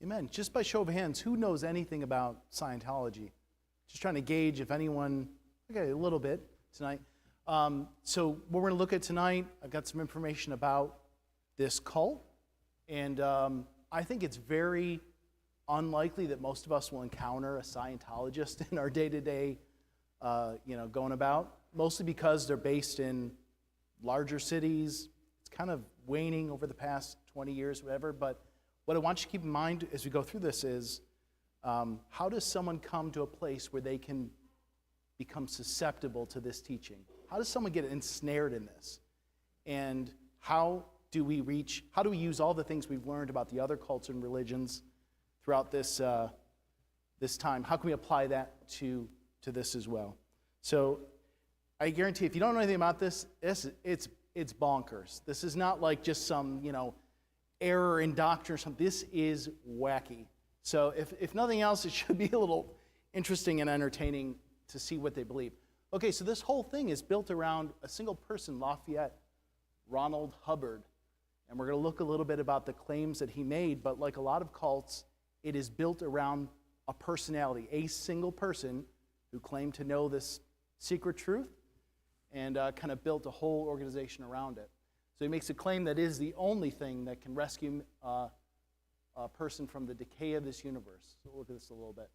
Amen. Just by show of hands, who knows anything about Scientology? Just trying to gauge if anyone, okay, a little bit tonight. So what we're going to look at tonight, I've got some information about this cult, and I think it's very unlikely that most of us will encounter a Scientologist in our day-to-day, going about, mostly because they're based in larger cities. It's kind of waning over the past 20 years, whatever, but what I want you to keep in mind as we go through this is, how does someone come to a place where they can become susceptible to this teaching? How does someone get ensnared in this? And how do we use all the things we've learned about the other cults and religions throughout this time? How can we apply that to this as well? So I guarantee if you don't know anything about this, it's bonkers. This is not like just some, error in doctrine or something. This is wacky. So if nothing else, it should be a little interesting and entertaining to see what they believe. Okay, so this whole thing is built around a single person, Lafayette Ronald Hubbard. And we're going to look a little bit about the claims that he made, but like a lot of cults, it is built around a personality, a single person who claimed to know this secret truth and kind of built a whole organization around it. So he makes a claim that is the only thing that can rescue a person from the decay of this universe. So we'll look at this a little bit.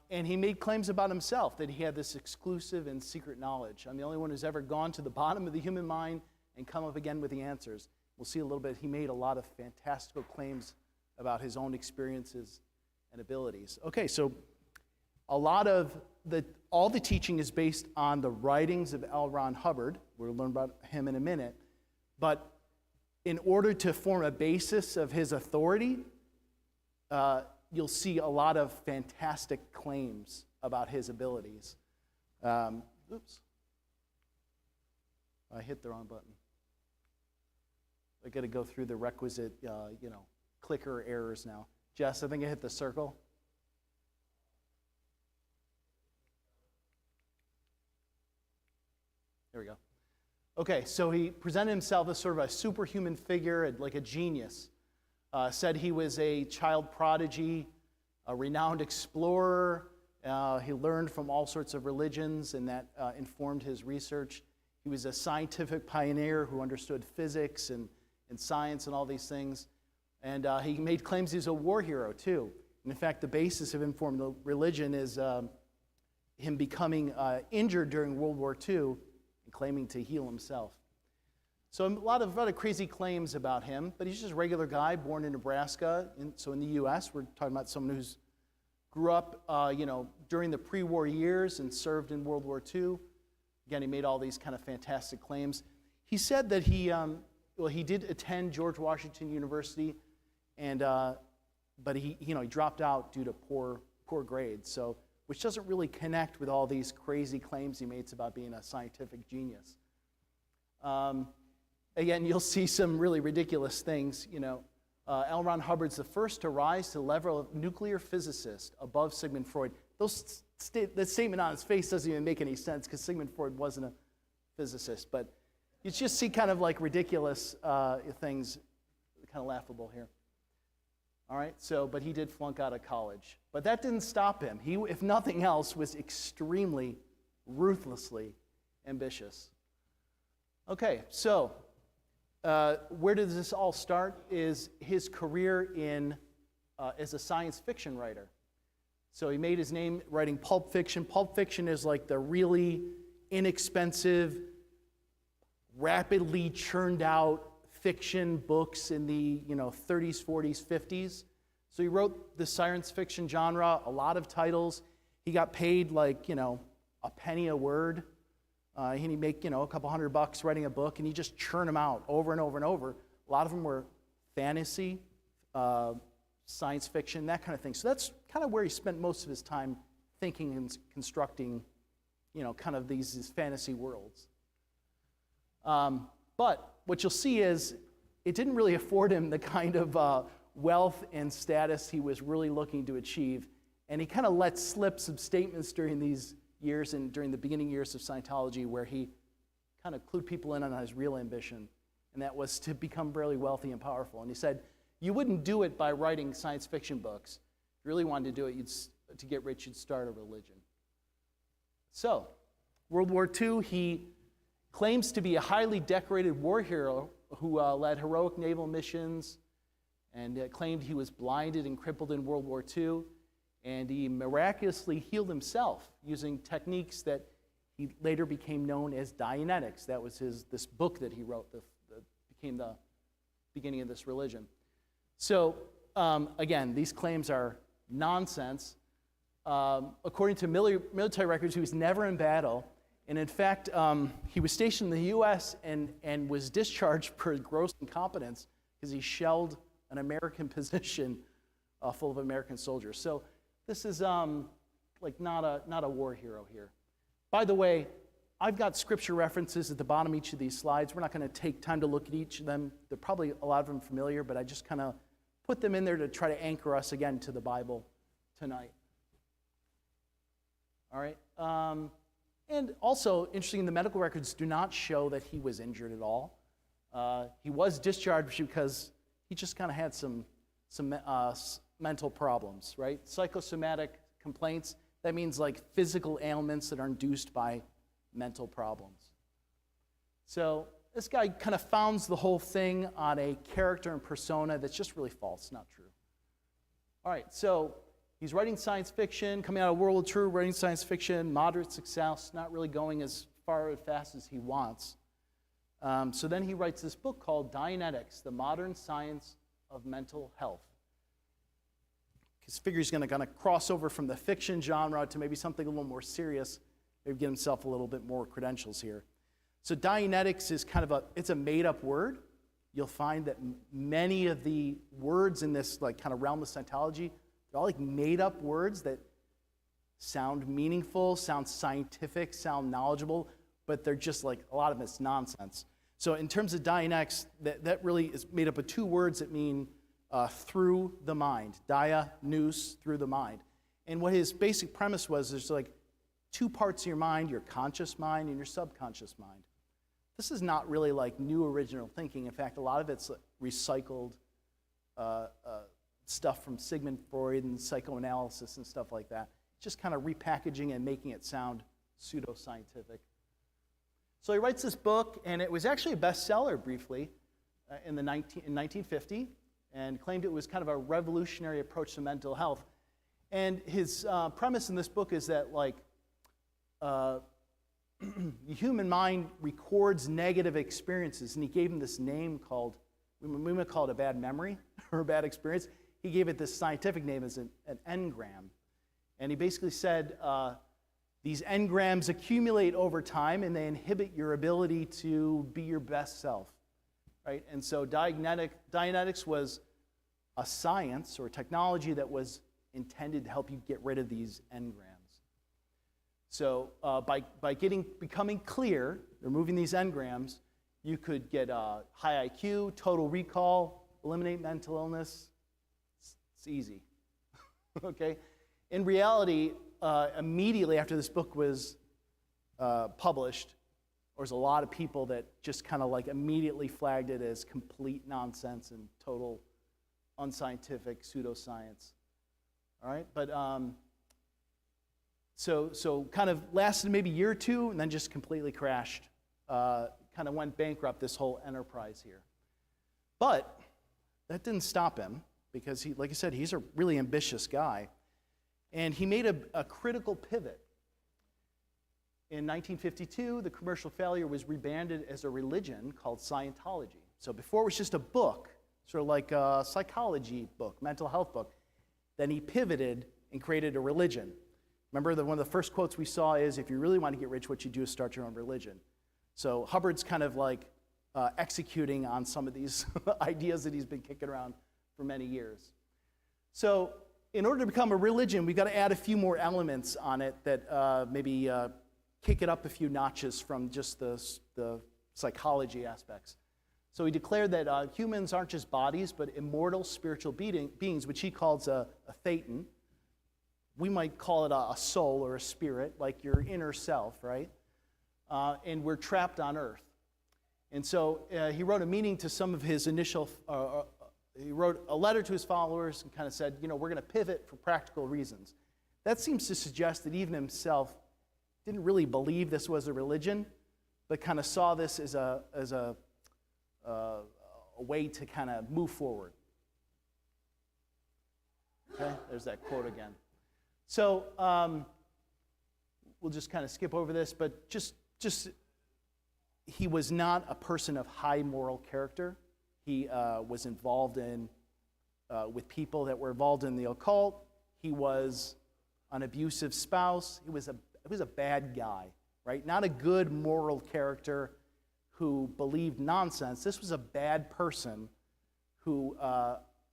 And he made claims about himself, that he had this exclusive and secret knowledge. I'm the only one who's ever gone to the bottom of the human mind and come up again with the answers. We'll see a little bit. He made a lot of fantastical claims about his own experiences and abilities. Okay, so all the teaching is based on the writings of L. Ron Hubbard. We'll learn about him in a minute. But in order to form a basis of his authority, you'll see a lot of fantastic claims about his abilities. Oops. I hit the wrong button. I got to go through the requisite, clicker errors now. Jess, I think I hit the circle. There we go. Okay, so he presented himself as sort of a superhuman figure, like a genius. Said he was a child prodigy, a renowned explorer. He learned from all sorts of religions, and that informed his research. He was a scientific pioneer who understood physics and science and all these things. And he made claims he was a war hero, too. And in fact, the basis of informed religion is him becoming injured during World War II and claiming to heal himself. So a lot of crazy claims about him, but he's just a regular guy born in Nebraska. So in the U.S., we're talking about someone who's grew up, during the pre-war years and served in World War II. Again, he made all these kind of fantastic claims. He said that he did attend George Washington University, and but he dropped out due to poor grades. So, which doesn't really connect with all these crazy claims he makes about being a scientific genius. Again, you'll see some really ridiculous things. L. Ron Hubbard's the first to rise to the level of nuclear physicist above Sigmund Freud. That statement on his face doesn't even make any sense because Sigmund Freud wasn't a physicist. But you just see kind of like ridiculous things, kind of laughable here. All right, but he did flunk out of college. But that didn't stop him. He, if nothing else, was extremely, ruthlessly ambitious. Okay, so where does this all start is his career as a science fiction writer. So he made his name writing pulp fiction. Pulp fiction is like the really inexpensive, rapidly churned out fiction books in the 30s, 40s, 50s. So he wrote the science fiction genre, a lot of titles. He got paid like, a penny a word. And he'd make, a couple $100 writing a book, and he'd just churn them out over and over and over. A lot of them were fantasy, science fiction, that kind of thing. So that's kind of where he spent most of his time thinking and constructing, kind of these fantasy worlds. But what you'll see is it didn't really afford him the kind of wealth and status he was really looking to achieve. And he kind of let slip some statements during these years and during the beginning years of Scientology where he kind of clued people in on his real ambition, and that was to become really wealthy and powerful. And he said, You wouldn't do it by writing science fiction books. If you really wanted to do it, to get rich, you'd start a religion. So, World War II, he claims to be a highly decorated war hero who led heroic naval missions and claimed he was blinded and crippled in World War II. And he miraculously healed himself using techniques that he later became known as Dianetics. That was this book that he wrote that became the beginning of this religion. So, again, these claims are nonsense. According to military records, he was never in battle. And in fact, he was stationed in the U.S. and was discharged for gross incompetence because he shelled an American position full of American soldiers. So this is like not a war hero here. By the way, I've got scripture references at the bottom of each of these slides. We're not going to take time to look at each of them. They're probably a lot of them familiar, but I just kind of put them in there to try to anchor us again to the Bible tonight. All right. And also, interesting, the medical records do not show that he was injured at all. He was discharged because he just kind of had some mental problems, right? Psychosomatic complaints, that means like physical ailments that are induced by mental problems. So this guy kind of founds the whole thing on a character and persona that's just really false, not true. All right, so he's writing science fiction, coming out of World War II, writing science fiction, moderate success, not really going as far or fast as he wants. So then he writes this book called Dianetics, The Modern Science of Mental Health. His figure he's going to kind of cross over from the fiction genre to maybe something a little more serious, maybe get himself a little bit more credentials here. So Dianetics is kind of it's a made-up word. You'll find that many of the words in this like kind of realm of Scientology, they're all like made-up words that sound meaningful, sound scientific, sound knowledgeable, but they're just like, a lot of it's nonsense. So in terms of Dianetics, that really is made up of two words that mean through the mind. Dia, nous, through the mind. And what his basic premise was, there's like two parts of your mind, your conscious mind and your subconscious mind. This is not really like new original thinking. In fact, a lot of it's recycled stuff from Sigmund Freud and psychoanalysis and stuff like that. Just kind of repackaging and making it sound pseudoscientific. So he writes this book, and it was actually a bestseller briefly in 1950, and claimed it was kind of a revolutionary approach to mental health. And his premise in this book is that like the human mind records negative experiences, and he gave him this name called, we might call it a bad memory or a bad experience. He gave it this scientific name as an engram. And he basically said these engrams accumulate over time and they inhibit your ability to be your best self. Right? And so Dianetics was a science or technology that was intended to help you get rid of these engrams. So by becoming clear, removing these engrams, you could get high IQ, total recall, eliminate mental illness. It's easy. Okay? In reality, immediately after this book was published, there was a lot of people that just kind of like immediately flagged it as complete nonsense and total unscientific pseudoscience. All right, but so kind of lasted maybe a year or two, and then just completely crashed. Kind of went bankrupt, this whole enterprise here. But that didn't stop him, because he, like I said, he's a really ambitious guy, and he made a critical pivot. In 1952, the commercial failure was rebranded as a religion called Scientology. So before it was just a book, sort of like a psychology book, mental health book. Then he pivoted and created a religion. Remember that one of the first quotes we saw is, if you really want to get rich, what you do is start your own religion. So Hubbard's kind of like executing on some of these ideas that he's been kicking around for many years. So in order to become a religion, we've got to add a few more elements on it that maybe kick it up a few notches from just the psychology aspects. So he declared that humans aren't just bodies, but immortal spiritual beings, which he calls a thetan. We might call it a soul or a spirit, like your inner self, right? And we're trapped on earth. And so he wrote a meaning to some of his initial, he wrote a letter to his followers and kind of said, we're going to pivot for practical reasons. That seems to suggest that even himself didn't really believe this was a religion, but kind of saw this as a way to kind of move forward. Okay, there's that quote again. So we'll just kind of skip over this, but just he was not a person of high moral character. He was involved with people that were involved in the occult. He was an abusive spouse. He was a bad guy, right? Not a good moral character who believed nonsense. This was a bad person who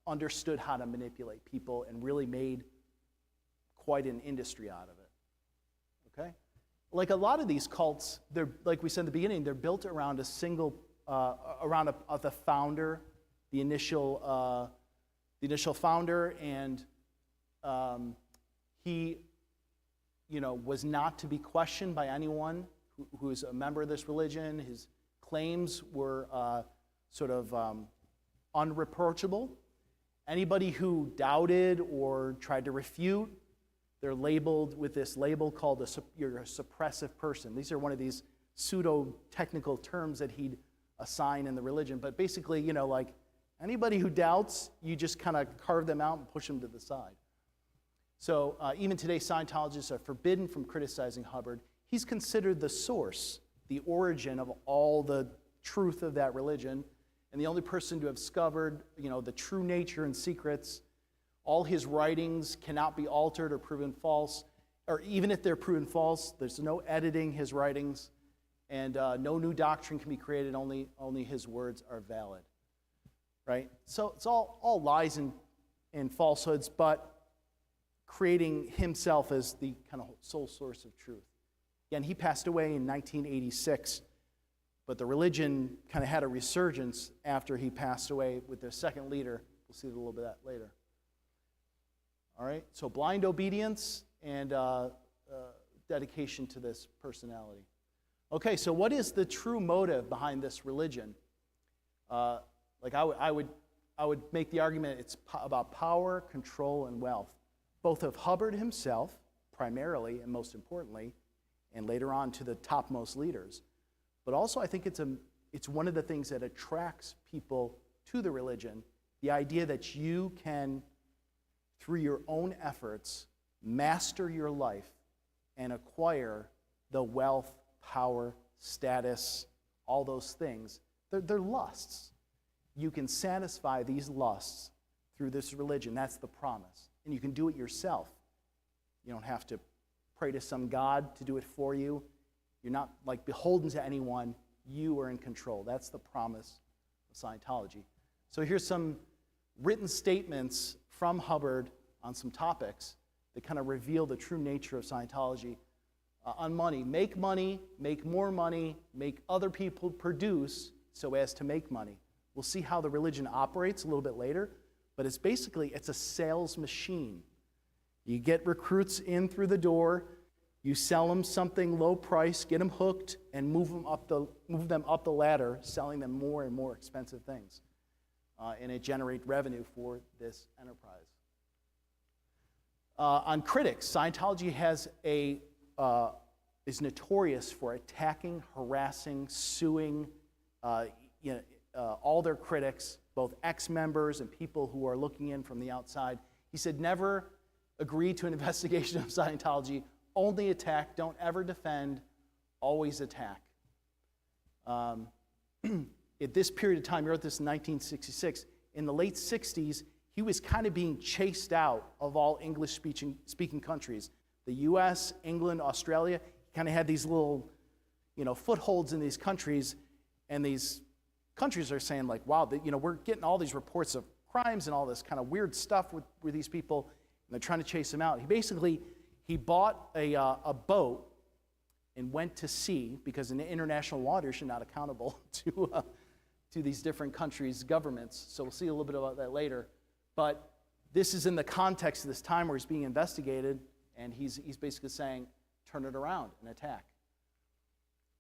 understood how to manipulate people and really made quite an industry out of it. Okay? Like a lot of these cults, they're, like we said in the beginning, they're built around a single, the founder, the initial founder, and he, was not to be questioned by anyone who is a member of this religion. His claims were unreproachable. Anybody who doubted or tried to refute, they're labeled with this label called you're a suppressive person. These are one of these pseudo-technical terms that he'd assign in the religion. But basically, like anybody who doubts, you just kind of carve them out and push them to the side. So even today, Scientologists are forbidden from criticizing Hubbard. He's considered the source, the origin of all the truth of that religion, and the only person to have discovered, the true nature and secrets. All his writings cannot be altered or proven false, or even if they're proven false, there's no editing his writings, and no new doctrine can be created. Only his words are valid, right? So it's all lies and falsehoods, but creating himself as the kind of sole source of truth. Again, he passed away in 1986, but the religion kind of had a resurgence after he passed away with their second leader. We'll see a little bit of that later. All right, so blind obedience and dedication to this personality. Okay, so what is the true motive behind this religion? I would make the argument it's about power, control, and wealth, both of Hubbard himself, primarily and most importantly, and later on to the topmost leaders. But also I think it's one of the things that attracts people to the religion, the idea that you can, through your own efforts, master your life and acquire the wealth, power, status, all those things. They're lusts. You can satisfy these lusts through this religion. That's the promise. And you can do it yourself. You don't have to pray to some God to do it for you. You're not like beholden to anyone. You are in control. That's the promise of Scientology. So here's some written statements from Hubbard on some topics that kind of reveal the true nature of Scientology. On money, make more money, make other people produce so as to make money. We'll see how the religion operates a little bit later, but it's a sales machine. You get recruits in through the door, you sell them something low price, get them hooked, and move them up the ladder, selling them more and more expensive things. And it generates revenue for this enterprise. On critics, Scientology is notorious for attacking, harassing, suing all their critics, both ex-members and people who are looking in from the outside. He said, never agree to an investigation of Scientology, only attack, don't ever defend, always attack. At this period of time, he wrote this in 1966, in the late 60s, he was kind of being chased out of all English-speaking countries. The US, England, Australia, he kind of had these little, footholds in these countries, and these countries are saying like, wow, we're getting all these reports of crimes and all this kind of weird stuff with these people, and they're trying to chase him out. He bought a boat and went to sea, because in the international waters, you're not accountable to these different countries' governments. So we'll see a little bit about that later. But this is in the context of this time where he's being investigated, and he's basically saying, turn it around and attack.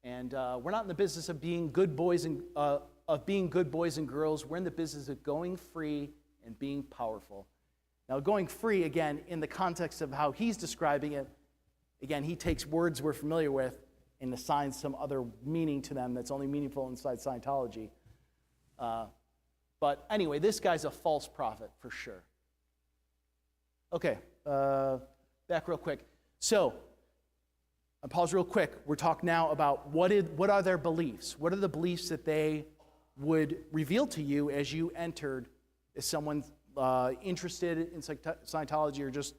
And we're not in the business of being good boys and of being good boys and girls. We're in the business of going free and being powerful. Now, going free, again, in the context of how he's describing it, again, he takes words we're familiar with and assigns some other meaning to them that's only meaningful inside Scientology. But anyway, this guy's a false prophet for sure. Okay, back real quick. So, I'll pause real quick. We're talking now about what are their beliefs? What are the beliefs that they would reveal to you as you entered, as someone interested in Scientology or just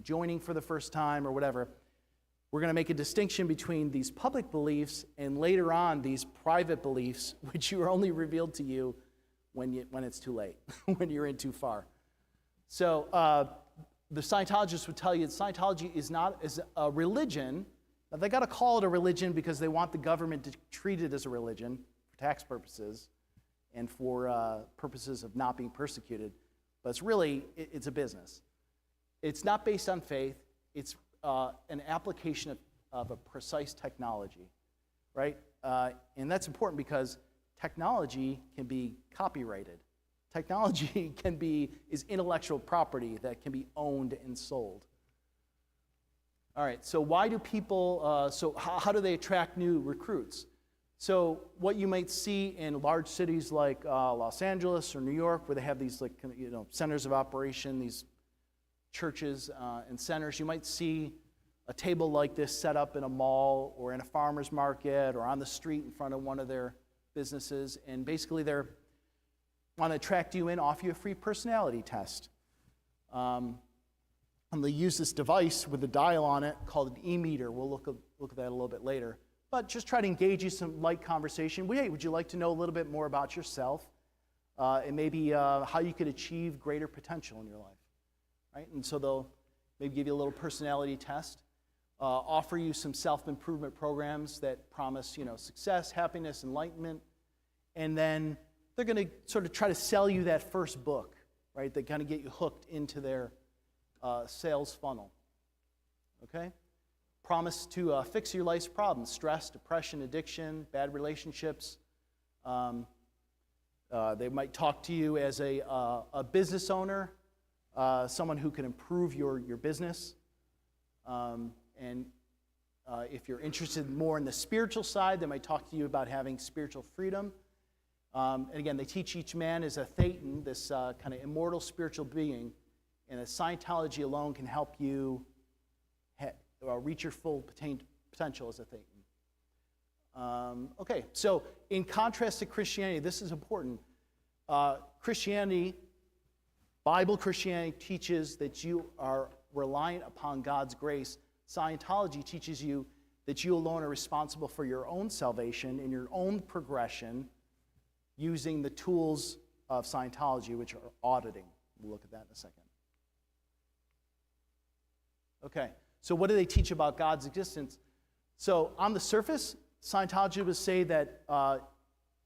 joining for the first time or whatever. We're going to make a distinction between these public beliefs and later on these private beliefs, which are only revealed to you when it's too late, when you're in too far. So the Scientologists would tell you that Scientology is not as a religion. Now, they got to call it a religion because they want the government to treat it as a religion for tax purposes and for purposes of not being persecuted. But it's a business. It's not based on faith. It's an application of a precise technology, right? And that's important because technology can be copyrighted. Technology is intellectual property that can be owned and sold. All right, so why do people, how do they attract new recruits? So what you might see in large cities like Los Angeles or New York, where they have these centers of operation, these churches and centers, you might see a table like this set up in a mall or in a farmer's market or on the street in front of one of their businesses, and basically they want to attract you in, offer you a free personality test. And they use this device with a dial on it called an e-meter. We'll look at that a little bit later. But just try to engage you in some light conversation. Hey, would you like to know a little bit more about yourself and maybe how you could achieve greater potential in your life? Right? And so they'll maybe give you a little personality test, offer you some self-improvement programs that promise, success, happiness, enlightenment, and then they're going to sort of try to sell you that first book, right? They kind of get you hooked into their sales funnel. Okay? Promise to fix your life's problems: stress, depression, addiction, bad relationships. They might talk to you as a business owner, someone who can improve your business. And if you're interested more in the spiritual side, they might talk to you about having spiritual freedom. And again, they teach each man is a thetan, this kind of immortal spiritual being, and Scientology alone can help you reach your full potential as a thetan. Okay, so in contrast to Christianity, this is important. Christianity, Bible Christianity, teaches that you are reliant upon God's grace. Scientology teaches you that you alone are responsible for your own salvation and your own progression using the tools of Scientology, which are auditing. We'll look at that in a second. Okay, so what do they teach about God's existence? So on the surface, Scientology would say that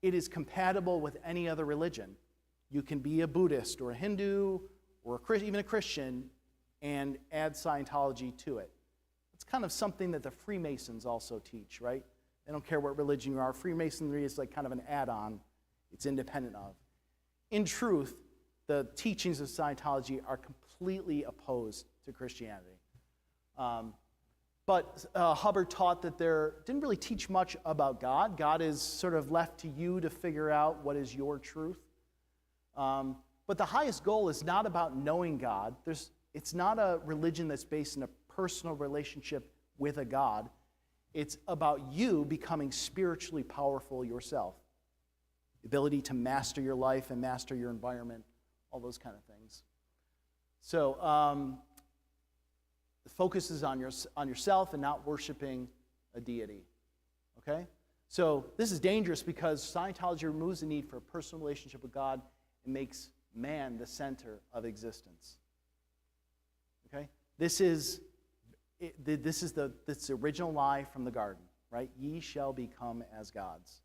it is compatible with any other religion. You can be a Buddhist or a Hindu or even a Christian and add Scientology to it. It's kind of something that the Freemasons also teach, right? They don't care what religion you are. Freemasonry is like kind of an add-on. It's independent of. In truth, the teachings of Scientology are completely opposed to Christianity. But Hubbard taught that there didn't really teach much about God. God is sort of left to you to figure out what is your truth. But the highest goal is not about knowing God. It's not a religion that's based in a personal relationship with a God. It's about you becoming spiritually powerful yourself. The ability to master your life and master your environment, all those kind of things. So the focus is on yourself and not worshiping a deity. Okay? So this is dangerous because Scientology removes the need for a personal relationship with God and makes man the center of existence. Okay? This is the original lie from the garden, right? Ye shall become as gods.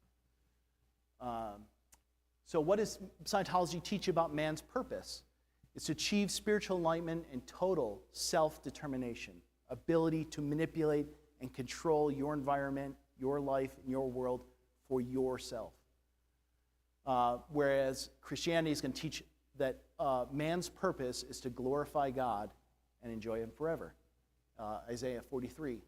So what does Scientology teach about man's purpose? It's to achieve spiritual enlightenment and total self-determination, ability to manipulate and control your environment, your life, and your world for yourself. whereas Christianity is going to teach that man's purpose is to glorify God and enjoy him forever. Isaiah 43.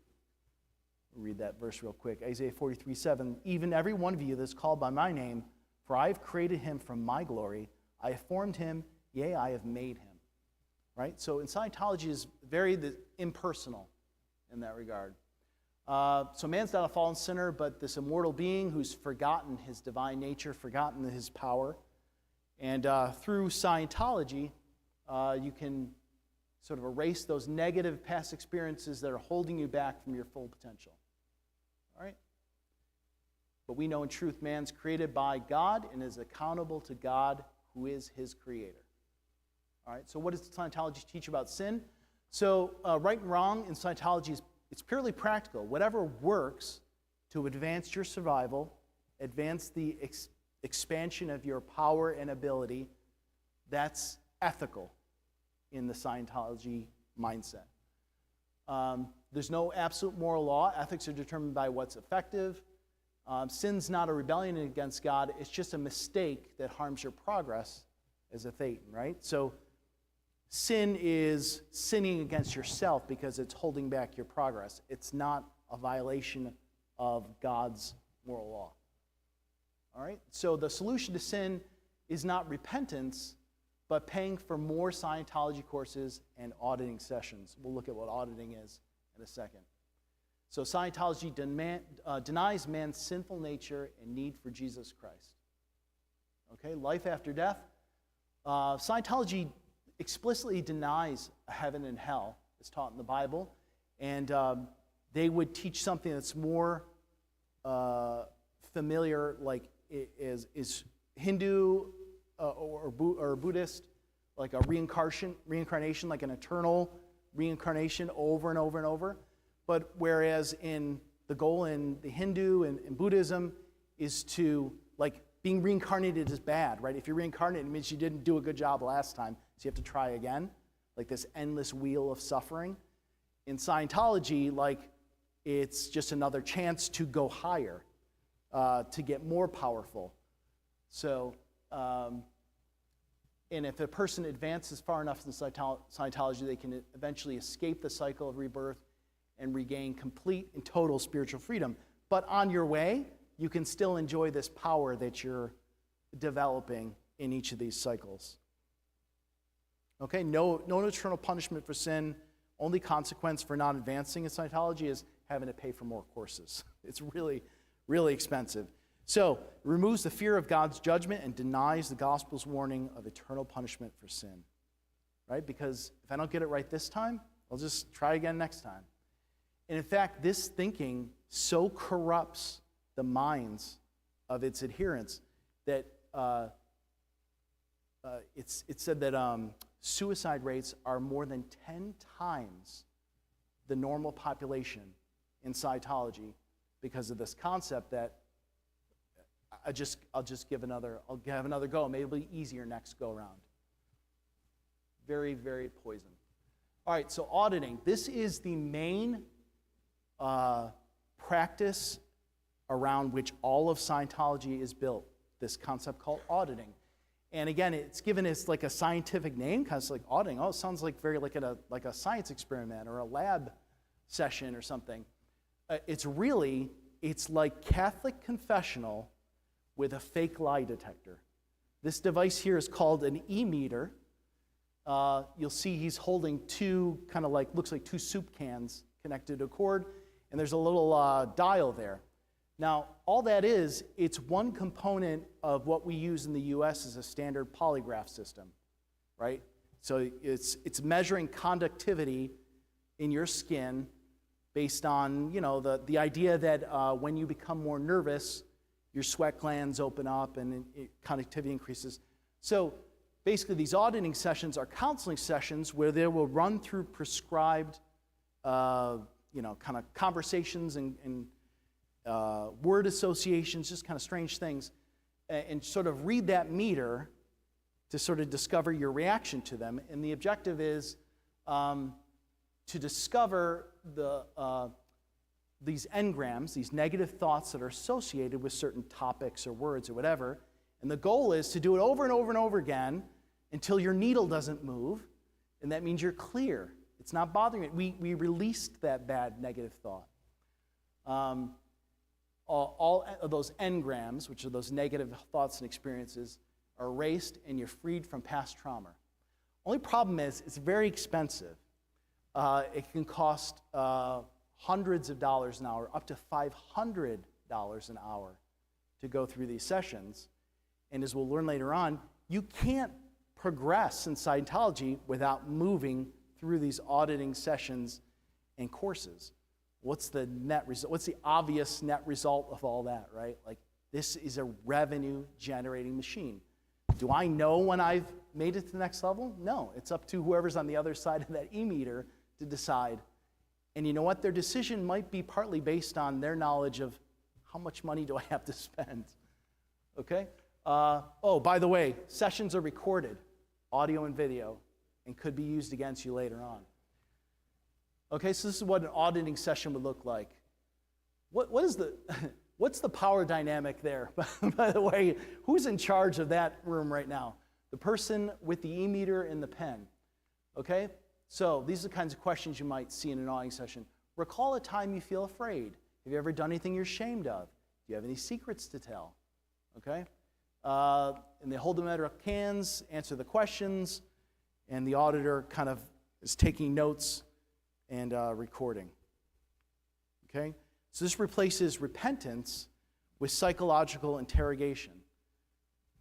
We'll read that verse real quick. Isaiah 43:7. Even every one of you that's called by my name, for I have created him from my glory. I have formed him, yea, I have made him. Right? So in Scientology is very impersonal in that regard. So man's not a fallen sinner, but this immortal being who's forgotten his divine nature, forgotten his power. And through Scientology, you can sort of erase those negative past experiences that are holding you back from your full potential. All right? But we know in truth man's created by God and is accountable to God, who is his creator. All right, so what does Scientology teach about sin? So right and wrong in Scientology it's purely practical. Whatever works to advance your survival, advance the expansion of your power and ability, that's ethical in the Scientology mindset. There's no absolute moral law. Ethics are determined by what's effective. Sin's not a rebellion against God. It's just a mistake that harms your progress as a Thetan, right? So sin is sinning against yourself because it's holding back your progress. It's not a violation of God's moral law. All right? So the solution to sin is not repentance, but paying for more Scientology courses and auditing sessions. We'll look at what auditing is in a second. So Scientology denies man's sinful nature and need for Jesus Christ. Okay, life after death. Scientology explicitly denies a heaven and hell, as taught in the Bible, and they would teach something that's more familiar, like is Hindu or Buddhist, like a reincarnation, like an eternal reincarnation over and over and over. But whereas in the goal in the Hindu and Buddhism is to, like, being reincarnated is bad, right? If you're reincarnated, it means you didn't do a good job last time, so you have to try again, like this endless wheel of suffering. In Scientology, like, it's just another chance to go higher, to get more powerful. So, and if a person advances far enough in Scientology, they can eventually escape the cycle of rebirth and regain complete and total spiritual freedom. But on your way, you can still enjoy this power that you're developing in each of these cycles. Okay, no eternal punishment for sin. Only consequence for not advancing in Scientology is having to pay for more courses. It's really, really expensive. So, it removes the fear of God's judgment and denies the gospel's warning of eternal punishment for sin. Right? Because if I don't get it right this time, I'll just try again next time. And in fact, this thinking so corrupts the minds of its adherents that it's said that suicide rates are more than 10 times the normal population in Scientology because of this concept that I'll have another go. Maybe it'll be easier next go around. Very, very poison. All right, so auditing. This is the main practice around which all of Scientology is built, this concept called auditing. And again, it's given as like a scientific name, kind of like auditing. Oh, it sounds like very like a science experiment or a lab session or something. It's like Catholic confessional with a fake lie detector. This device here is called an e-meter. You'll see he's holding two, kind of like, looks like two soup cans connected to a cord, and there's a little dial there. Now, all that is, it's one component of what we use in the U.S. as a standard polygraph system, right? So it's measuring conductivity in your skin based on, the idea that when you become more nervous, your sweat glands open up and conductivity increases. So basically, these auditing sessions are counseling sessions where they will run through prescribed, kind of conversations and word associations, just kind of strange things, and sort of read that meter to sort of discover your reaction to them. And the objective is to discover these engrams, these negative thoughts that are associated with certain topics or words or whatever, And the goal is to do it over and over and over again until your needle doesn't move, and that means you're clear. It's not bothering it. We released that bad negative thought. All of those engrams, which are those negative thoughts and experiences, are erased, and you're freed from past trauma. Only problem is it's very expensive. It can cost hundreds of dollars an hour, up to $500 an hour to go through these sessions. And as we'll learn later on, you can't progress in Scientology without moving through these auditing sessions and courses. What's the net result? What's the obvious net result of all that, right? Like, this is a revenue-generating machine. Do I know when I've made it to the next level? No. It's up to whoever's on the other side of that e-meter to decide. And you know what? Their decision might be partly based on their knowledge of how much money do I have to spend, okay? Oh, by the way, sessions are recorded, audio and video, and could be used against you later on. Okay, so this is what an auditing session would look like. What's the power dynamic there? By the way, who's in charge of that room right now? The person with the e-meter and the pen. Okay, so these are the kinds of questions you might see in an auditing session. Recall a time you feel afraid. Have you ever done anything you're ashamed of? Do you have any secrets to tell? Okay. And they hold them out of cans, answer the questions, and the auditor kind of is taking notes and recording. Okay? So this replaces repentance with psychological interrogation.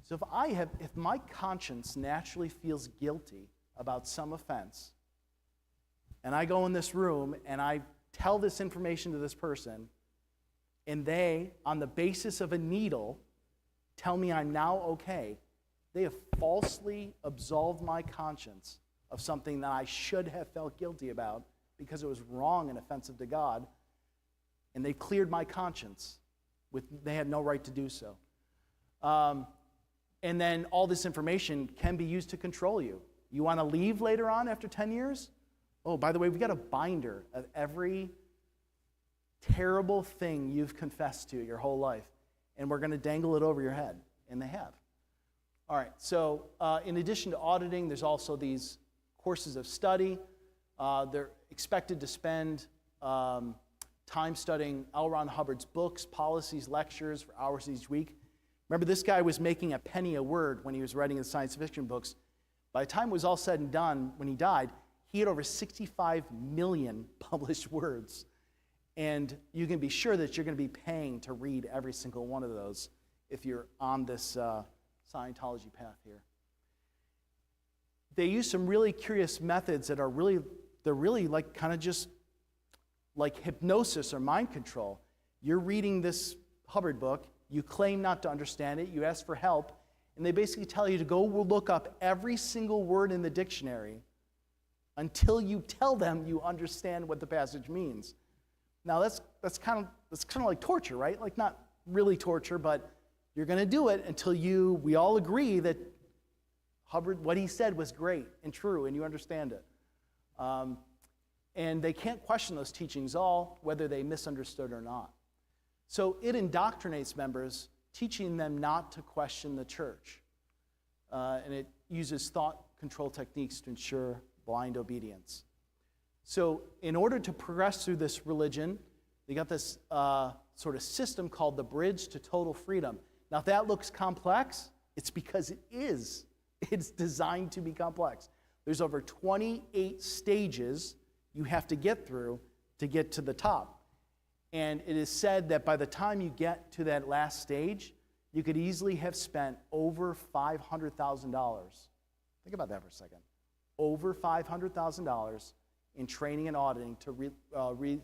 So if my conscience naturally feels guilty about some offense, and I go in this room and I tell this information to this person, and they, on the basis of a needle, tell me I'm now okay, they have falsely absolved my conscience of something that I should have felt guilty about because it was wrong and offensive to God, and they cleared my conscience. They had no right to do so. And then all this information can be used to control you. You want to leave later on after 10 years? Oh, by the way, we got a binder of every terrible thing you've confessed to your whole life, and we're going to dangle it over your head, and they have. All right, so in addition to auditing, there's also these courses of study. They're expected to spend time studying L. Ron Hubbard's books, policies, lectures for hours each week. Remember, this guy was making a penny a word when he was writing the science fiction books. By the time it was all said and done, when he died, he had over 65 million published words. And you can be sure that you're going to be paying to read every single one of those if you're on this Scientology path here. They use some really curious methods that are really like kind of just like hypnosis or mind control. You're reading this Hubbard book, you claim not to understand it, you ask for help, and they basically tell you to go look up every single word in the dictionary until you tell them you understand what the passage means. Now that's kind of like torture, right? Like not really torture, but you're going to do it until we all agree that Hubbard, what he said was great and true, and you understand it. And they can't question those teachings all, whether they misunderstood or not. So it indoctrinates members, teaching them not to question the church. And it uses thought control techniques to ensure blind obedience. So in order to progress through this religion, they got this sort of system called the Bridge to Total Freedom. Now, if that looks complex, it's because it is. It's designed to be complex. There's over 28 stages you have to get through to get to the top. And it is said that by the time you get to that last stage, you could easily have spent over $500,000. Think about that for a second. Over $500,000 in training and auditing to reach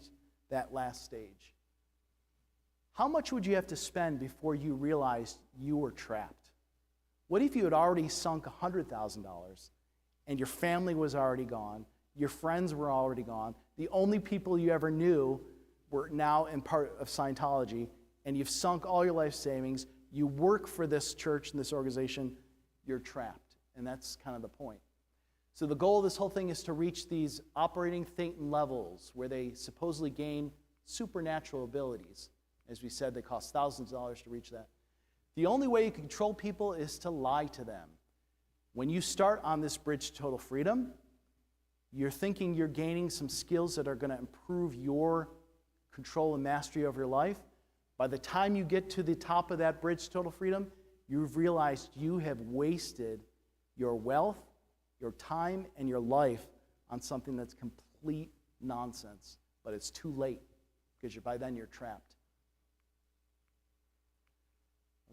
that last stage. How much would you have to spend before you realized you were trapped? What if you had already sunk $100,000 and your family was already gone, your friends were already gone, the only people you ever knew were now in part of Scientology, and you've sunk all your life savings, you work for this church and this organization, you're trapped. And that's kind of the point. So the goal of this whole thing is to reach these operating Thetan levels where they supposedly gain supernatural abilities. As we said, they cost thousands of dollars to reach that. The only way you can control people is to lie to them. When you start on this bridge to total freedom, you're thinking you're gaining some skills that are going to improve your control and mastery over your life. By the time you get to the top of that bridge to total freedom, you've realized you have wasted your wealth, your time, and your life on something that's complete nonsense. But it's too late because by then you're trapped.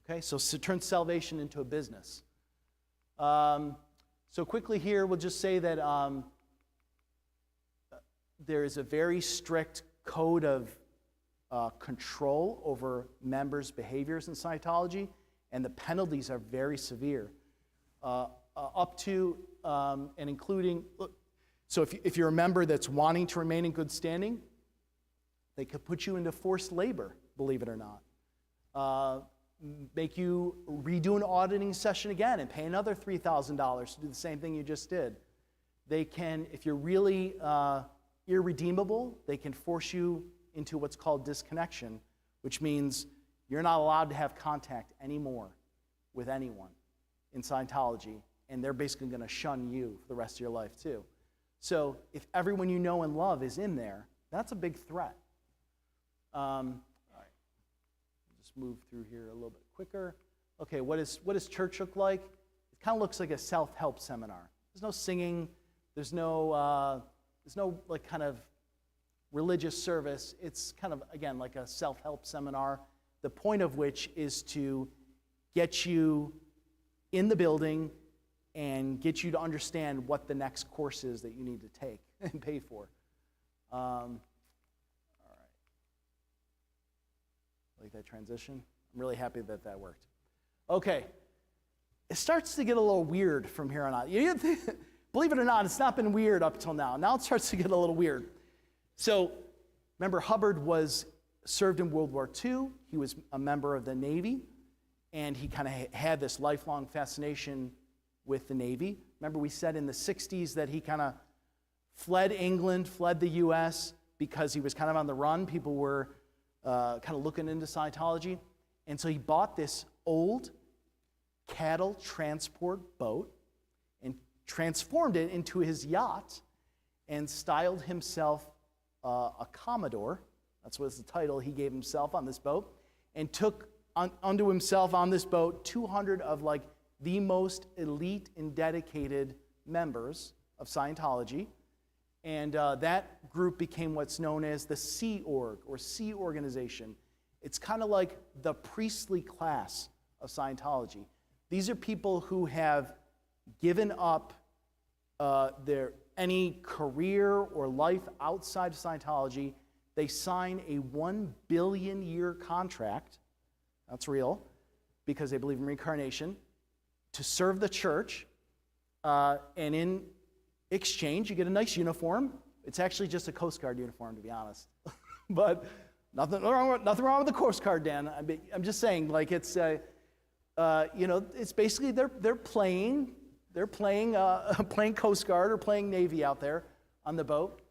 Okay, so turn salvation into a business. So quickly here, we'll just say that there is a very strict code of control over members' behaviors in Scientology, and the penalties are very severe, up to and including. So if you're a member that's wanting to remain in good standing, they could put you into forced labor, believe it or not. Make you redo an auditing session again and pay another $3,000 to do the same thing you just did. They can, if you're really irredeemable, they can force you into what's called disconnection, which means you're not allowed to have contact anymore with anyone in Scientology, and they're basically going to shun you for the rest of your life too. So if everyone you know and love is in there, that's a big threat. All right, just move through here a little bit quicker. Okay, what does church look like? It kind of looks like a self-help seminar. There's no singing. There's no like kind of religious service. It's kind of, again, like a self-help seminar, the point of which is to get you in the building and get you to understand what the next course is that you need to take and pay for. All right. Like that transition? I'm really happy that that worked. Okay. It starts to get a little weird from here on out. Believe it or not, it's not been weird up till now. Now it starts to get a little weird. So, remember, Hubbard served in World War II. He was a member of the Navy, and he kind of had this lifelong fascination with the Navy. Remember, we said in the 60s that he kind of fled England, fled the U.S., because he was kind of on the run. People were kind of looking into Scientology. And so he bought this old cattle transport boat and transformed it into his yacht and styled himself a Commodore. That's what was the title he gave himself on this boat, and took unto himself on this boat 200 of like the most elite and dedicated members of Scientology. And that group became what's known as the Sea Org, or Sea Organization. It's kind of like the priestly class of Scientology. These are people who have given up any career or life outside of Scientology. They sign a 1 billion year contract, that's real, because they believe in reincarnation, to serve the church, and in exchange, you get a nice uniform. It's actually just a Coast Guard uniform, to be honest. But nothing wrong with the Coast Guard, Dan. I'm just saying, like, it's it's basically they're playing Coast Guard or playing Navy out there on the boat.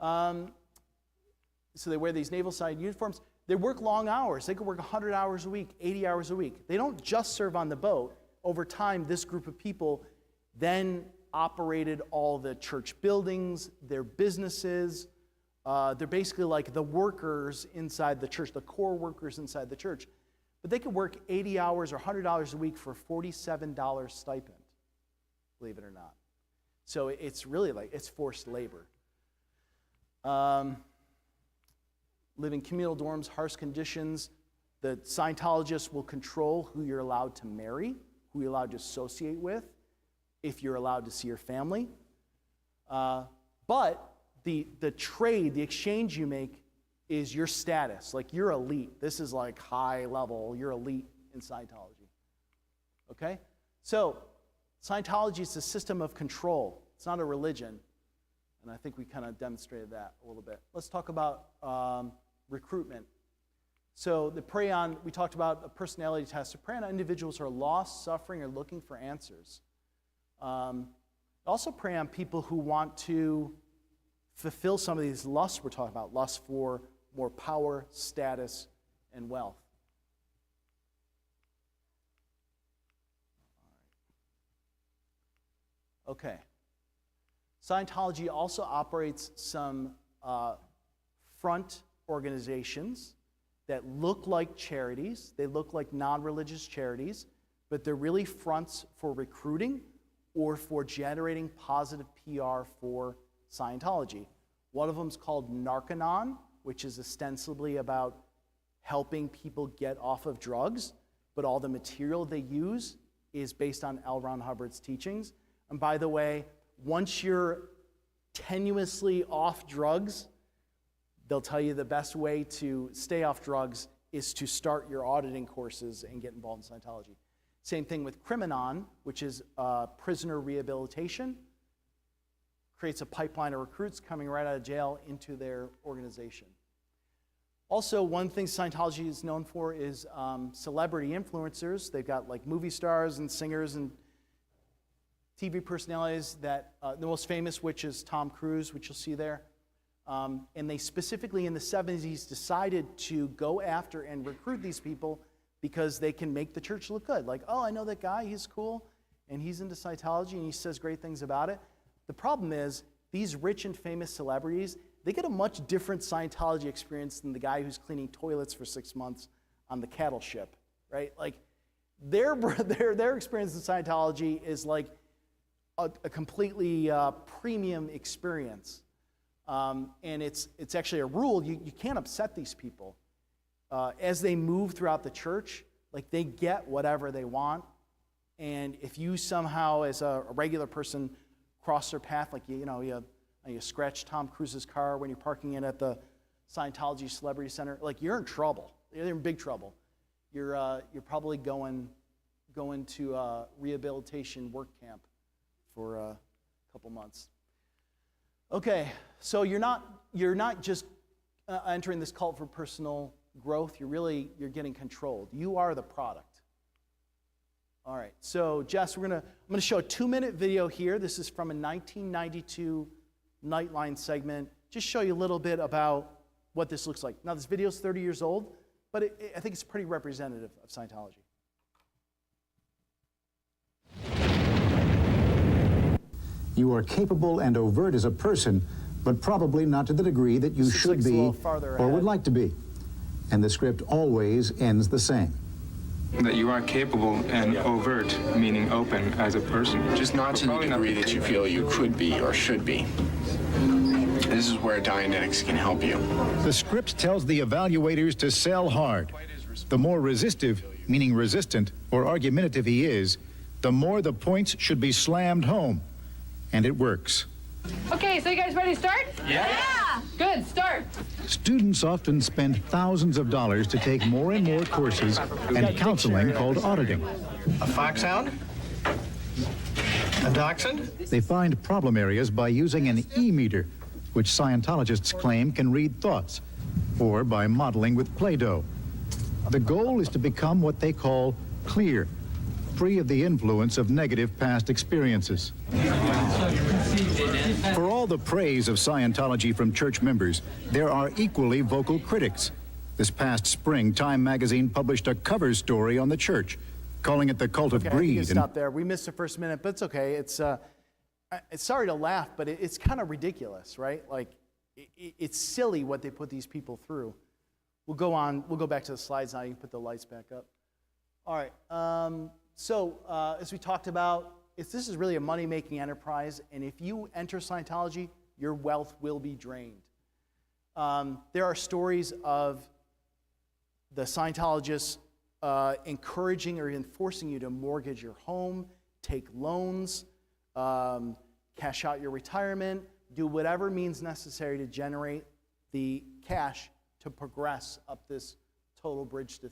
So they wear these naval side uniforms. They work long hours. They could work 100 hours a week, 80 hours a week. They don't just serve on the boat. Over time, this group of people then operated all the church buildings, their businesses. They're basically like the workers inside the church, the core workers inside the church. But they could work 80 hours or $100 a week for $47 stipend, believe it or not. So it's really like, it's forced labor. Live in communal dorms, harsh conditions. The Scientologists will control who you're allowed to marry, who you're allowed to associate with, if you're allowed to see your family. But the trade, the exchange you make is your status. Like, you're elite. This is like high level. You're elite in Scientology. Okay? So, Scientology is a system of control. It's not a religion. And I think we kind of demonstrated that a little bit. Let's talk about recruitment. So the prey on, we talked about a personality test. To prey on individuals who are lost, suffering, or looking for answers. Also prey on people who want to fulfill some of these lusts we're talking about, lust for more power, status, and wealth. Okay. Scientology also operates some front organizations that look like charities. They look like non-religious charities, but they're really fronts for recruiting or for generating positive PR for Scientology. One of them is called Narconon, which is ostensibly about helping people get off of drugs, but all the material they use is based on L. Ron Hubbard's teachings. And by the way, once you're tenuously off drugs, they'll tell you the best way to stay off drugs is to start your auditing courses and get involved in Scientology. Same thing with Criminon, which is prisoner rehabilitation. Creates a pipeline of recruits coming right out of jail into their organization. Also, one thing Scientology is known for is celebrity influencers. They've got like movie stars and singers and TV personalities that, the most famous, which is Tom Cruise, which you'll see there. And they specifically in the 70s decided to go after and recruit these people because they can make the church look good. Like, oh, I know that guy, he's cool, and he's into Scientology, and he says great things about it. The problem is, these rich and famous celebrities, they get a much different Scientology experience than the guy who's cleaning toilets for 6 months on the cattle ship, right? Like, their experience in Scientology is like a completely premium experience. And it's actually a rule, you can't upset these people. As they move throughout the church, like they get whatever they want. And if you somehow, as a regular person, cross their path, like you scratch Tom Cruise's car when you're parking it at the Scientology Celebrity Center, like you're in trouble. You're in big trouble. You're probably going to rehabilitation work camp for a couple months. Okay, so you're not just entering this cult for personal growth. You're getting controlled. You are the product. All right, so Jess, I'm gonna show a 2-minute video here. This is from a 1992 Nightline segment. Just show you a little bit about what this looks like. Now, this video is 30 years old, but I think it's pretty representative of Scientology. You are capable and overt as a person, but probably not to the degree that you should be or would like to be. And the script always ends the same. That you are capable and overt, meaning open as a person. Just not to the degree that you feel you could be or should be. This is where Dianetics can help you. The script tells the evaluators to sell hard. The more resistive, meaning resistant or argumentative he is, the more the points should be slammed home. And it works. Okay, so you guys ready to start? Yeah! Good, start. Students often spend thousands of dollars to take more and more courses and counseling called auditing. A foxhound? A dachshund? They find problem areas by using an e-meter, which Scientologists claim can read thoughts, or by modeling with Play-Doh. The goal is to become what they call clear, free of the influence of negative past experiences. For all the praise of Scientology from church members, there are equally vocal critics. This past spring, Time magazine published a cover story on the church, calling it the cult of greed. Stop there. We missed the first minute, but it's okay. It's sorry to laugh, but it's kind of ridiculous, right? Like, it's silly what they put these people through. We'll go on. We'll go back to the slides now. You can put the lights back up. All right. So as we talked about, this is really a money-making enterprise, and if you enter Scientology, your wealth will be drained. There are stories of the Scientologists encouraging or enforcing you to mortgage your home, take loans, cash out your retirement, do whatever means necessary to generate the cash to progress up this total bridge to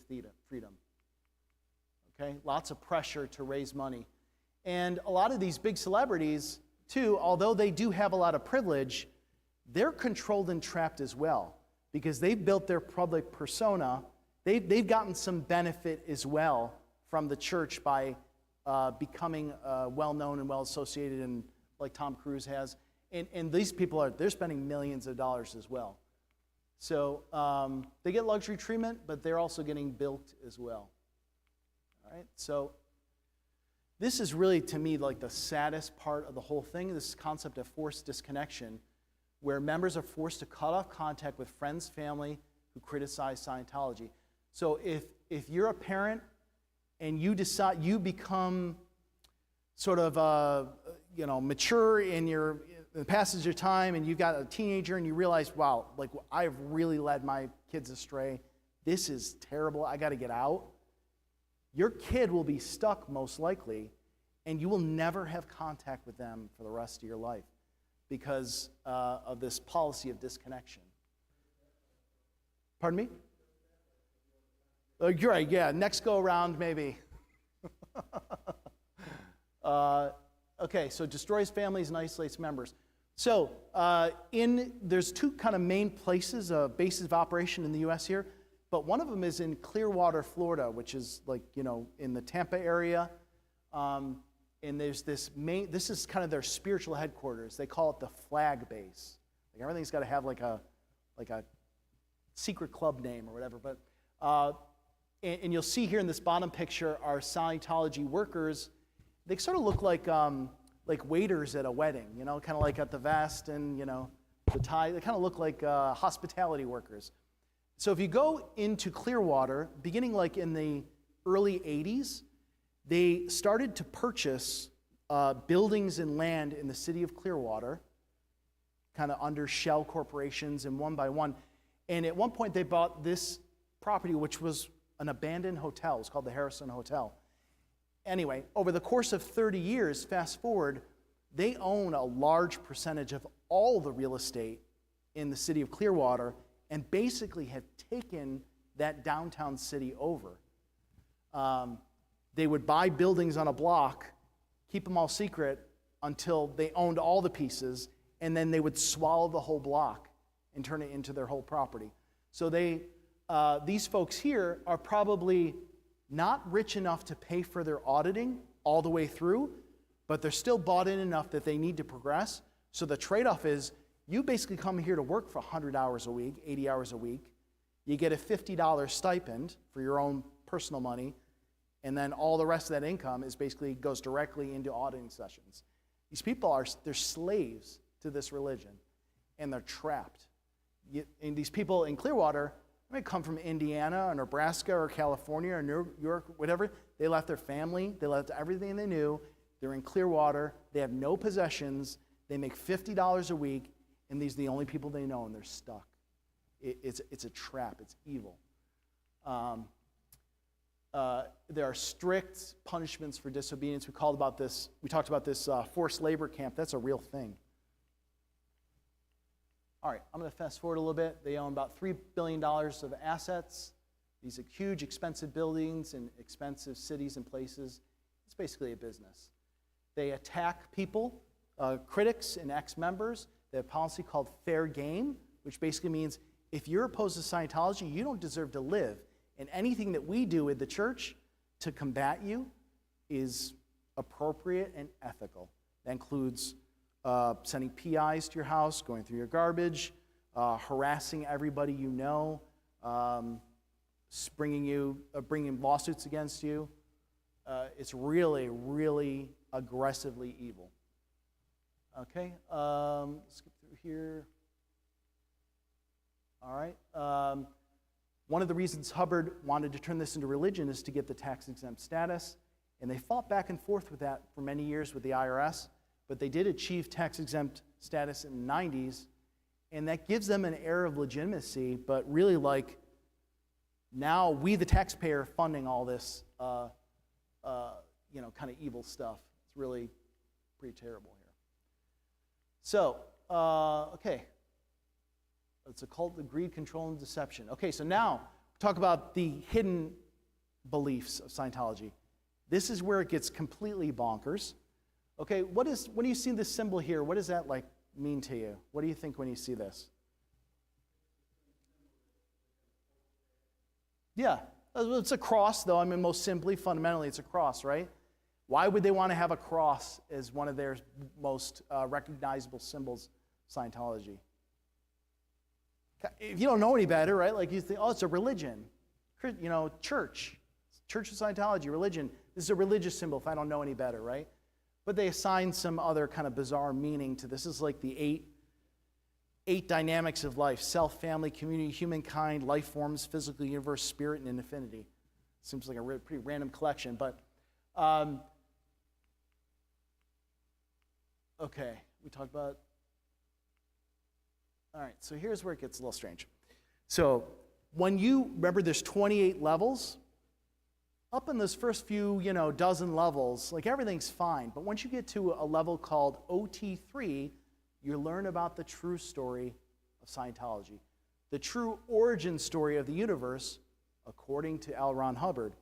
freedom. Okay, lots of pressure to raise money. And a lot of these big celebrities, too, although they do have a lot of privilege, they're controlled and trapped as well because they've built their public persona. They've gotten some benefit as well from the church by becoming well-known and well-associated, and like Tom Cruise has. And these people they're spending millions of dollars as well. So they get luxury treatment, but they're also getting built as well. All right, so This is really, to me, like the saddest part of the whole thing, this concept of forced disconnection, where members are forced to cut off contact with friends, family who criticize Scientology. So if you're a parent and you decide, you become sort of mature in the passage of time, and you've got a teenager and you realize, wow, like I've really led my kids astray. This is terrible. I got to get out. Your kid will be stuck most likely, and you will never have contact with them for the rest of your life because of this policy of disconnection. Pardon me? You're right, yeah. Next go around, maybe. Okay, so destroys families and isolates members. So there's two kind of main places, bases of operation in the U.S. here, but one of them is in Clearwater, Florida, which is like, in the Tampa area. And there's this is kind of their spiritual headquarters. They call it the flag base. Like everything's got to have like a secret club name or whatever. But and you'll see here in this bottom picture are Scientology workers. They sort of look like waiters at a wedding, kind of like at the vest and, the tie. They kind of look like hospitality workers. So if you go into Clearwater, beginning like in the early 80s, they started to purchase buildings and land in the city of Clearwater, kind of under shell corporations and one by one. And at one point they bought this property, which was an abandoned hotel. It was called the Harrison Hotel. Anyway, over the course of 30 years, fast forward, they own a large percentage of all the real estate in the city of Clearwater and basically have taken that downtown city over. They would buy buildings on a block, keep them all secret until they owned all the pieces, and then they would swallow the whole block and turn it into their whole property. So these folks here are probably not rich enough to pay for their auditing all the way through, but they're still bought in enough that they need to progress. So the trade-off is you basically come here to work for 100 hours a week, 80 hours a week. You get a $50 stipend for your own personal money, and then all the rest of that income goes directly into auditing sessions. These people they're slaves to this religion, and they're trapped. And these people in Clearwater, they may come from Indiana or Nebraska or California or New York, whatever. They left their family. They left everything they knew. They're in Clearwater. They have no possessions. They make $50 a week, and these are the only people they know, and they're stuck. It's a trap. It's evil. There are strict punishments for disobedience. We talked about this forced labor camp. That's a real thing. All right, I'm going to fast forward a little bit. They own about $3 billion of assets. These are huge, expensive buildings in expensive cities and places. It's basically a business. They attack people, critics and ex-members. They have a policy called fair game, which basically means if you're opposed to Scientology, you don't deserve to live. And anything that we do in the church to combat you is appropriate and ethical. That includes sending PIs to your house, going through your garbage, harassing everybody you know, bringing lawsuits against you. It's really, really aggressively evil. Okay, skip through here. All right. One of the reasons Hubbard wanted to turn this into religion is to get the tax-exempt status, and they fought back and forth with that for many years with the IRS, but they did achieve tax-exempt status in the 90s, and that gives them an air of legitimacy, but really like now we, the taxpayer, funding all this kind of evil stuff. It's really pretty terrible here. So, okay. It's occult, greed, control, and deception. Okay, so now talk about the hidden beliefs of Scientology. This is where it gets completely bonkers. Okay, when you see this symbol here, what does that mean to you? What do you think when you see this? Yeah, it's a cross, though. I mean, most simply, fundamentally, it's a cross, right? Why would they want to have a cross as one of their most recognizable symbols of Scientology? If you don't know any better, right? Like you think, oh, it's a religion. Church of Scientology, religion. This is a religious symbol if I don't know any better, right? But they assign some other kind of bizarre meaning to this. This is like the eight dynamics of life: self, family, community, humankind, life forms, physical universe, spirit, and infinity. Seems like a pretty random collection, but okay, we talked about. All right, so here's where it gets a little strange. So when you remember, there's 28 levels. Up in those first few, dozen levels, like everything's fine. But once you get to a level called OT3, you learn about the true story of Scientology, the true origin story of the universe, according to L. Ron Hubbard.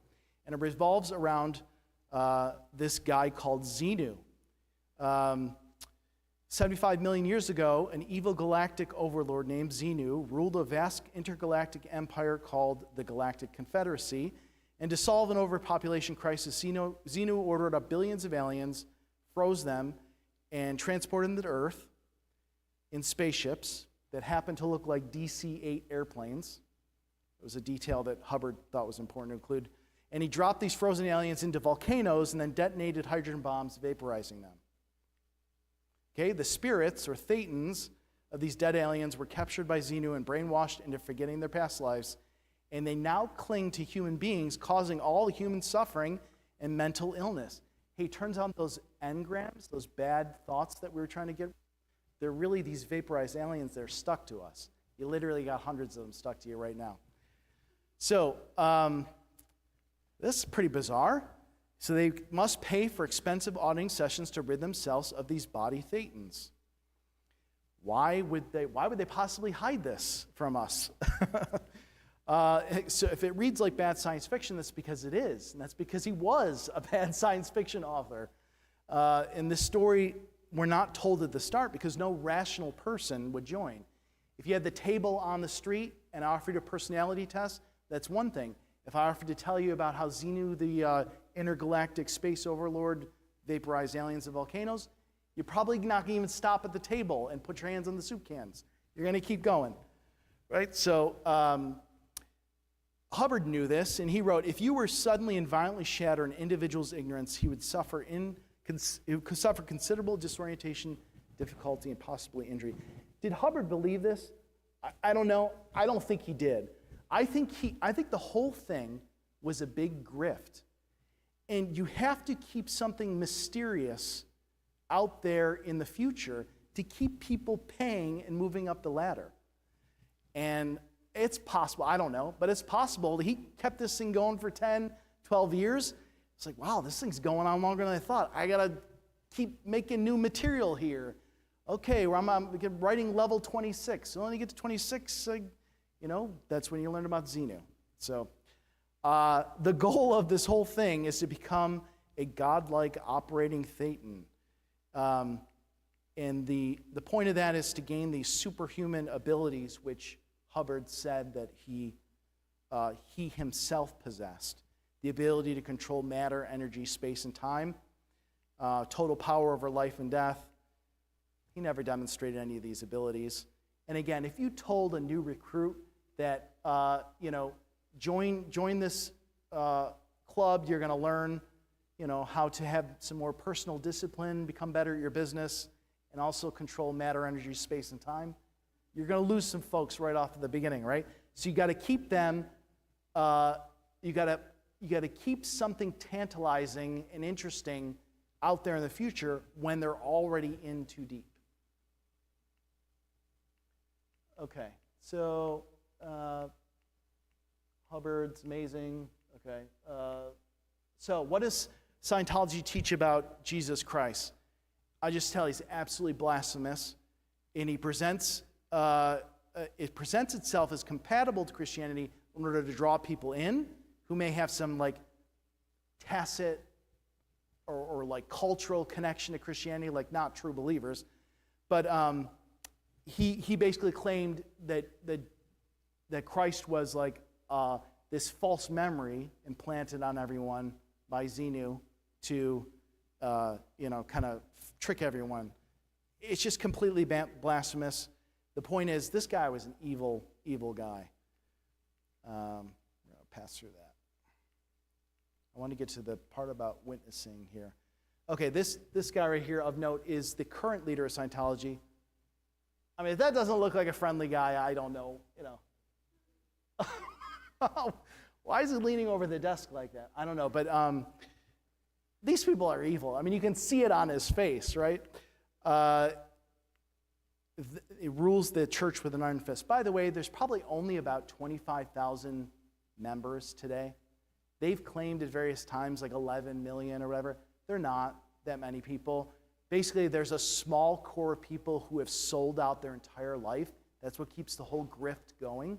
And it revolves around this guy called Xenu. 75 million years ago, an evil galactic overlord named Xenu ruled a vast intergalactic empire called the Galactic Confederacy. And to solve an overpopulation crisis, Xenu ordered up billions of aliens, froze them, and transported them to Earth in spaceships that happened to look like DC-8 airplanes. It was a detail that Hubbard thought was important to include. And he dropped these frozen aliens into volcanoes and then detonated hydrogen bombs, vaporizing them. Okay, the spirits, or thetans, of these dead aliens were captured by Xenu and brainwashed into forgetting their past lives, and they now cling to human beings, causing all human suffering and mental illness. Hey, turns out those engrams, those bad thoughts that we were trying to get, they're really these vaporized aliens that are stuck to us. You literally got hundreds of them stuck to you right now. So, this is pretty bizarre. So they must pay for expensive auditing sessions to rid themselves of these body thetans. Why would they possibly hide this from us? So if it reads like bad science fiction, that's because it is. And that's because he was a bad science fiction author. In this story, we're not told at the start because no rational person would join. If you had the table on the street and offered a personality test, that's one thing. If I offered to tell you about how Xenu, the intergalactic space overlord, vaporized aliens and volcanoes, you're probably not going to even stop at the table and put your hands on the soup cans. You're going to keep going, right? So Hubbard knew this, and he wrote, if you were suddenly and violently shatter an individual's ignorance, he would suffer considerable disorientation, difficulty, and possibly injury. Did Hubbard believe this? I don't know. I don't think he did. I think the whole thing was a big grift. And you have to keep something mysterious out there in the future to keep people paying and moving up the ladder. And it's possible, I don't know, but it's possible that he kept this thing going for 10, 12 years. It's like, wow, this thing's going on longer than I thought. I got to keep making new material here. Okay, well, I'm writing level 26. So when you get to 26, that's when you learn about Xenu. So the goal of this whole thing is to become a godlike operating thetan. And the point of that is to gain these superhuman abilities, which Hubbard said that he himself possessed. The ability to control matter, energy, space, and time. Total power over life and death. He never demonstrated any of these abilities. And again, if you told a new recruit that, join this club, you're going to learn, how to have some more personal discipline, become better at your business, and also control matter, energy, space, and time, you're going to lose some folks right off at the beginning, right? So you got to keep them, you got to keep something tantalizing and interesting out there in the future when they're already in too deep. Okay, so Hubbard's amazing. Okay, so what does Scientology teach about Jesus Christ? I just tell you, he's absolutely blasphemous, and he presents it presents itself as compatible to Christianity in order to draw people in who may have some like tacit or like cultural connection to Christianity, like not true believers, but he basically claimed that Christ was like this false memory implanted on everyone by Xenu to kind of trick everyone. It's just completely blasphemous. The point is, this guy was an evil, evil guy. I'm going to pass through that. I want to get to the part about witnessing here. Okay, this guy right here of note is the current leader of Scientology. I mean, if that doesn't look like a friendly guy, I don't know, Why is he leaning over the desk like that? I don't know, but these people are evil. I mean, you can see it on his face, right? It rules the church with an iron fist. By the way, there's probably only about 25,000 members today. They've claimed at various times like 11 million or whatever. They're not that many people. Basically, there's a small core of people who have sold out their entire life. That's what keeps the whole grift going.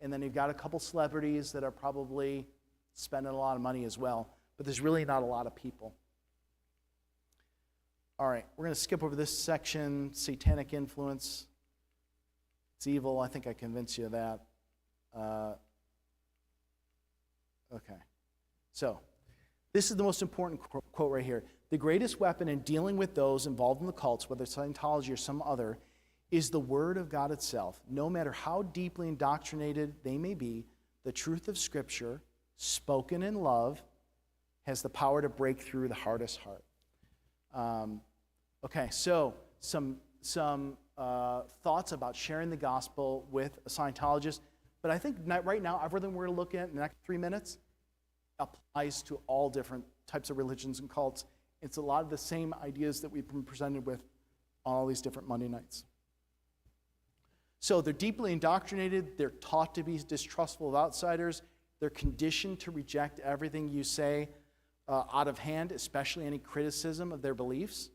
And then you've got a couple celebrities that are probably spending a lot of money as well. But there's really not a lot of people. All right, we're going to skip over this section, satanic influence. It's evil. I think I convinced you of that. Okay. So, this is the most important quote right here. The greatest weapon in dealing with those involved in the cults, whether it's Scientology or some other, is the Word of God itself. No matter how deeply indoctrinated they may be, the truth of Scripture, spoken in love, has the power to break through the hardest heart. Okay, so some thoughts about sharing the gospel with a Scientologist. But I think right now, everything we're going to look at in the next 3 minutes applies to all different types of religions and cults. It's a lot of the same ideas that we've been presented with on all these different Monday nights. So they're deeply indoctrinated. They're taught to be distrustful of outsiders. They're conditioned to reject everything you say out of hand, especially any criticism of their beliefs.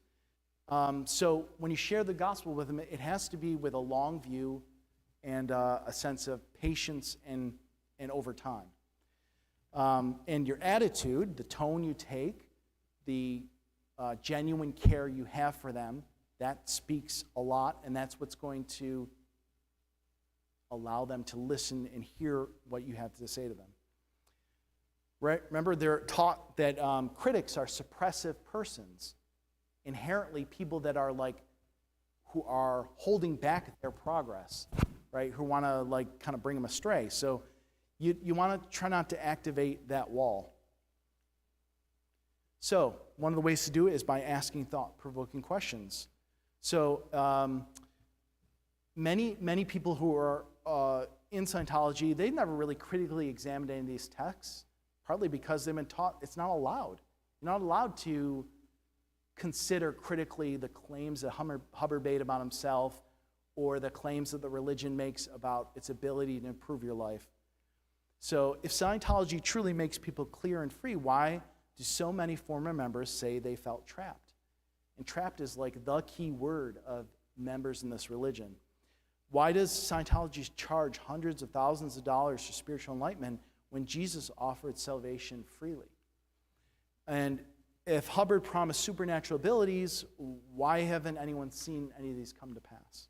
So when you share the gospel with them, it has to be with a long view and a sense of patience and over time. And your attitude, the tone you take, the genuine care you have for them, that speaks a lot, and that's what's going to allow them to listen and hear what you have to say to them. Right? Remember, they're taught that critics are suppressive persons, inherently people that are who are holding back their progress, right? Who want to kind of bring them astray. So you want to try not to activate that wall. So one of the ways to do it is by asking thought-provoking questions. So many people who are in Scientology, they've never really critically examined any of these texts, partly because they've been taught it's not allowed. You're not allowed to consider critically the claims that Hubbard made about himself or the claims that the religion makes about its ability to improve your life. So if Scientology truly makes people clear and free, why do so many former members say they felt trapped? And trapped is like the key word of members in this religion. Why does Scientology charge hundreds of thousands of dollars for spiritual enlightenment when Jesus offered salvation freely? And if Hubbard promised supernatural abilities, why haven't anyone seen any of these come to pass?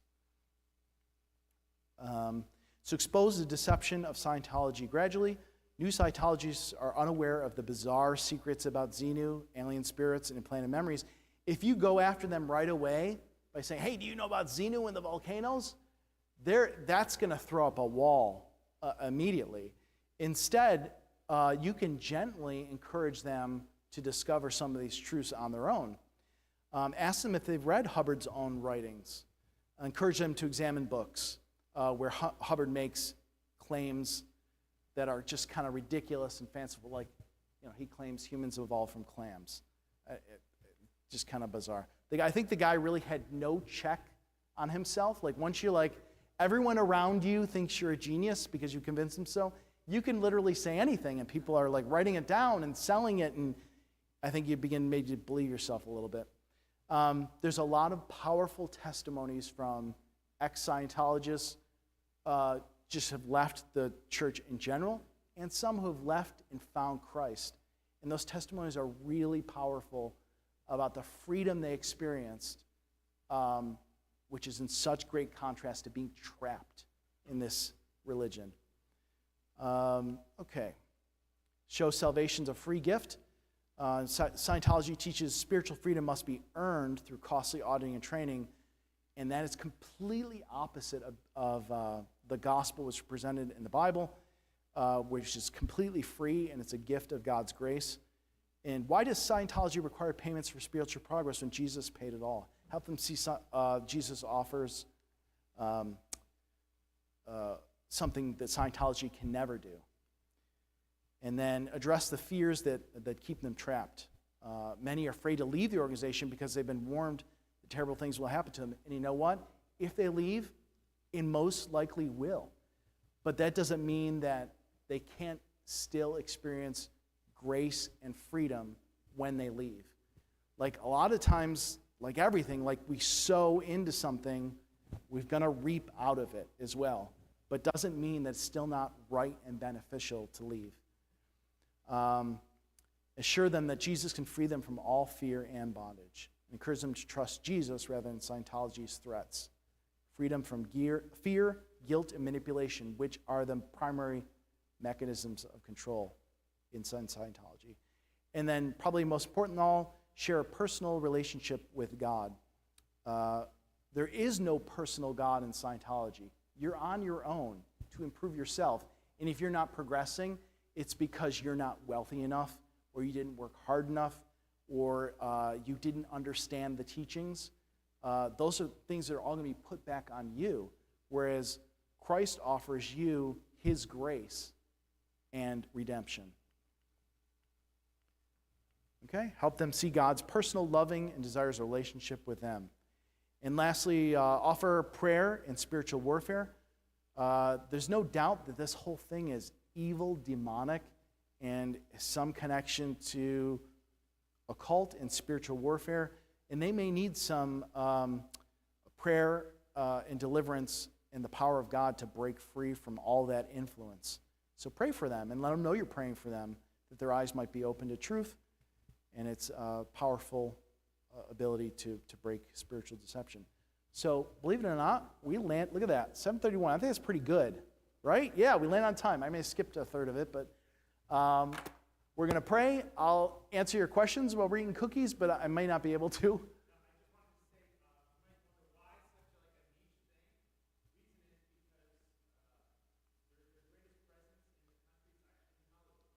So expose the deception of Scientology gradually. New Scientologists are unaware of the bizarre secrets about Xenu, alien spirits, and implanted memories. If you go after them right away by saying, hey, do you know about Xenu and the volcanoes? That's going to throw up a wall immediately. Instead, you can gently encourage them to discover some of these truths on their own. Ask them if they've read Hubbard's own writings. Encourage them to examine books where Hubbard makes claims that are just kind of ridiculous and fanciful, like he claims humans evolved from clams. Just kind of bizarre. I think the guy really had no check on himself. Once you're everyone around you thinks you're a genius because you convinced them so, you can literally say anything and people are writing it down and selling it, and I think you begin maybe to believe yourself a little bit. There's a lot of powerful testimonies from ex-Scientologists just have left the church in general, and some who have left and found Christ. And those testimonies are really powerful about the freedom they experienced, which is in such great contrast to being trapped in this religion. Okay. Show salvation's a free gift. Scientology teaches spiritual freedom must be earned through costly auditing and training, and that is completely opposite of the gospel which is presented in the Bible. which is completely free and it's a gift of God's grace. And why does Scientology require payments for spiritual progress when Jesus paid it all? Help them see Jesus offers something that Scientology can never do. And then address the fears that keep them trapped. Many are afraid to leave the organization because they've been warned that terrible things will happen to them. And you know what? If they leave, it most likely will. But that doesn't mean that they can't still experience grace and freedom when they leave. Like a lot of times, like everything, like we sow into something, we're going to reap out of it as well. But doesn't mean that it's still not right and beneficial to leave. Assure them that Jesus can free them from all fear and bondage. Encourage them to trust Jesus rather than Scientology's threats. Freedom from fear, guilt, and manipulation, which are the primary mechanisms of control in Scientology. And then, probably most important of all, share a personal relationship with God. There is no personal God in Scientology. You're on your own to improve yourself. And if you're not progressing, it's because you're not wealthy enough, or you didn't work hard enough, or you didn't understand the teachings. Those are things that are all going to be put back on you, whereas Christ offers you his grace and redemption. Okay? Help them see God's personal, loving, and desires a relationship with them. And lastly, offer prayer and spiritual warfare. There's no doubt that this whole thing is evil, demonic, and some connection to occult and spiritual warfare. And they may need some prayer and deliverance and the power of God to break free from all that influence. So pray for them and let them know you're praying for them, that their eyes might be open to truth and its powerful ability to break spiritual deception. So believe it or not, we land, look at that, 7:31. I think that's pretty good, right? Yeah, we land on time. I may have skipped a third of it, but we're going to pray. I'll answer your questions while we're eating cookies, but I may not be able to.